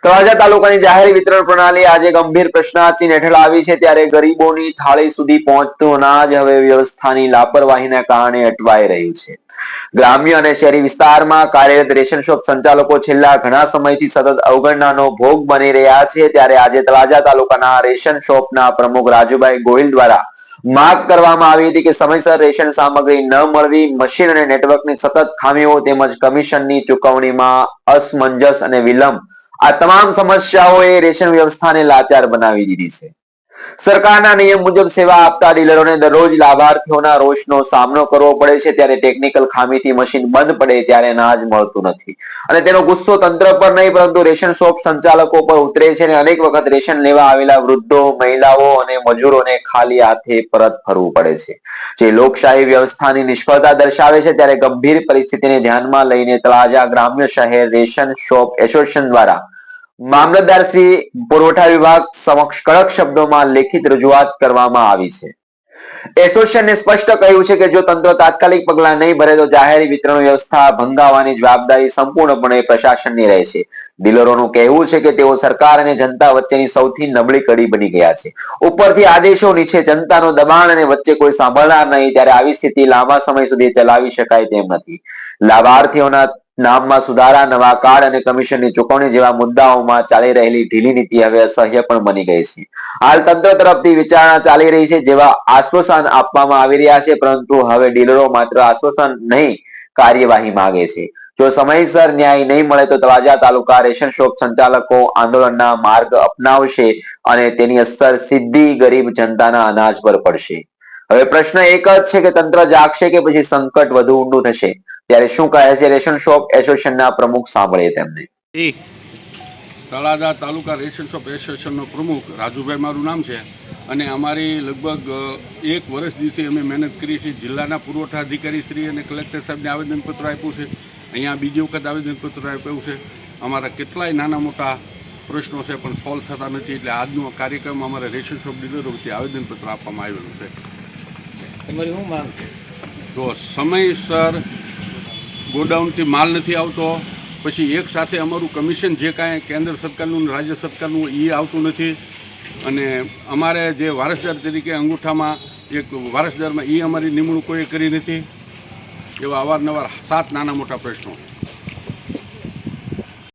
તળાજા તાલુકાની જાહેર વિતરણ પ્રણાલી આજે ગંભીર પ્રશ્નાર્થચિહ્ન હેઠળ આવી છે, ત્યારે ગરીબોની થાળી સુધી પહોંચતું અનાજ હવે વ્યવસ્થાની લાપરવાહીના કારણે અટવાઈ રહ્યું છે। ગ્રામ્ય અને શહેરી વિસ્તારમાં કાર્યરત રેશન શોપ સંચાલકો છેલ્લા ઘણા સમયથી સતત અવગણનાનો ભોગ બની રહ્યા છે, ત્યારે આજે તળાજા તાલુકાના રેશન શોપના પ્રમુખ રાજુભાઈ ગોહિલ દ્વારા માંગ કરવામાં આવી હતી કે સમયસર રેશન સામગ્રી ન મળવી, મશીન અને નેટવર્કની સતત ખામીઓ તેમજ કમિશનની ચૂકવણીમાં અસમંજસ અને વિલંબ આ તમામ સમસ્યાઓએ રેશન વ્યવસ્થાને લાચાર બનાવી દીધી છે। સરકારના નિયમ મુજબ સેવા આપતા ડીલરોને દરરોજ લાભાર્થીઓના રોષનો સામનો કરવો પડે છે, ત્યારે ટેકનિકલ ખામીથી મશીન બંધ પડે ત્યારે અનાજ મળતું નથી અને તેનો ગુસ્સો તંત્ર પર નહીં પરંતુ રેશન શોપ સંચાલકો પર ઉતરે છે અને અનેક વખત રેશન લેવા આવેલા વૃદ્ધો, મહિલાઓ અને મજૂરોને ખાલી હાથે પરત ફરવું પડે છે, જે લોકશાહી વ્યવસ્થાની નિષ્ફળતા દર્શાવે છે। ત્યારે ગંભીર પરિસ્થિતિને ધ્યાનમાં લઈને તળાજા ગ્રામ્ય શહેર રેશન શોપ એસોસિએશન દ્વારા મામલતદાર શ્રી પુરવઠા વિભાગ સમક્ષ કડક શબ્દોમાં લેખિત રજૂઆત કરવામાં આવી છે। એસોસિએશને સ્પષ્ટ કહ્યું છે કે જો તંત્ર તાત્કાલિક પગલાં નહીં ભરે તો જાહેર વિતરણ વ્યવસ્થા ભંગાવવાની જવાબદારી સંપૂર્ણપણે પ્રશાસનની રહેશે। ડીલરોનું કહેવું છે કે તેઓ સરકાર અને જનતા વચ્ચેની સૌથી નબળી કડી બની ગયા છે। ઉપરથી આદેશો, નીચે જનતાનું દબાણ અને વચ્ચે કોઈ સાંભળનાર નહીં, ત્યારે આવી સ્થિતિ લાંબા સમય સુધી ચલાવી શકાય તેમ નથી। લાભાર્થીઓના નામમાં સુધારા, નવા કાર્ડ અને કમિશનની ચૂકવણી જેવા મુદ્દાઓમાં ચાલી રહેલી ઢીલી નીતિ હવે અસહ્ય પણ બની ગઈ છે। હાલ તંત્ર તરફથી વિચારણા ચાલી રહી છે, જેવા આશ્વાસન આપવામાં આવી રહ્યા છે, પરંતુ હવે ડીલરો માત્ર આશ્વાસન નહીં કાર્યવાહી માંગે છે। જો સમયસર ન્યાય નહીં મળે તો તળાજા તાલુકા રેશન શોપ સંચાલકો આંદોલનના માર્ગ અપનાવશે અને તેની અસર સીધી ગરીબ જનતાના અનાજ પર પડશે। હવે પ્રશ્ન એક જ છે કે તંત્ર જાગશે કે પછી સંકટ વધુ ઊંડું થશે? ત્યારે શું કહે છે રેશન શોપ એસોસિએશનના પ્રમુખ, સાંભળીએ તેમને। તળાજા તાલુકા રેશન શોપ એસોસિએશનનો પ્રમુખ રાજુભાઈ મારું નામ છે અને અમારી લગભગ 1 વર્ષથી અમે મહેનત કરી છે। જિલ્લાના પુરવઠા અધિકારી શ્રી અને કલેક્ટર સાહેબને આવેદનપત્ર આપ્યું છે, અહીંયા બીજી વખત આવેદનપત્ર આપ્યું છે। અમારા કેટલાય નાના મોટા પ્રશ્નો છે પણ સોલ્વ થતા નથી, એટલે આજનો કાર્યક્રમ અમારે રેશન શોપ ડીલરો વતી આવેદનપત્ર આપવામાં આવેલું છે। તમારી શું માંગ છે? જો સમયસર ગોડાઉનથી માલ નથી આવતો, પછી એક સાથે અમારું કમિશન જે કાંઈ કેન્દ્ર સરકારનું રાજ્ય સરકારનું એ આવતું નથી, અને અમારે જે વારસદાર તરીકે અંગૂઠામાં એક વારસદારમાં એ અમારી નિમણૂક કોઈ કરી નથી, એવા અવારનવાર 7 નાના મોટા પ્રશ્નો।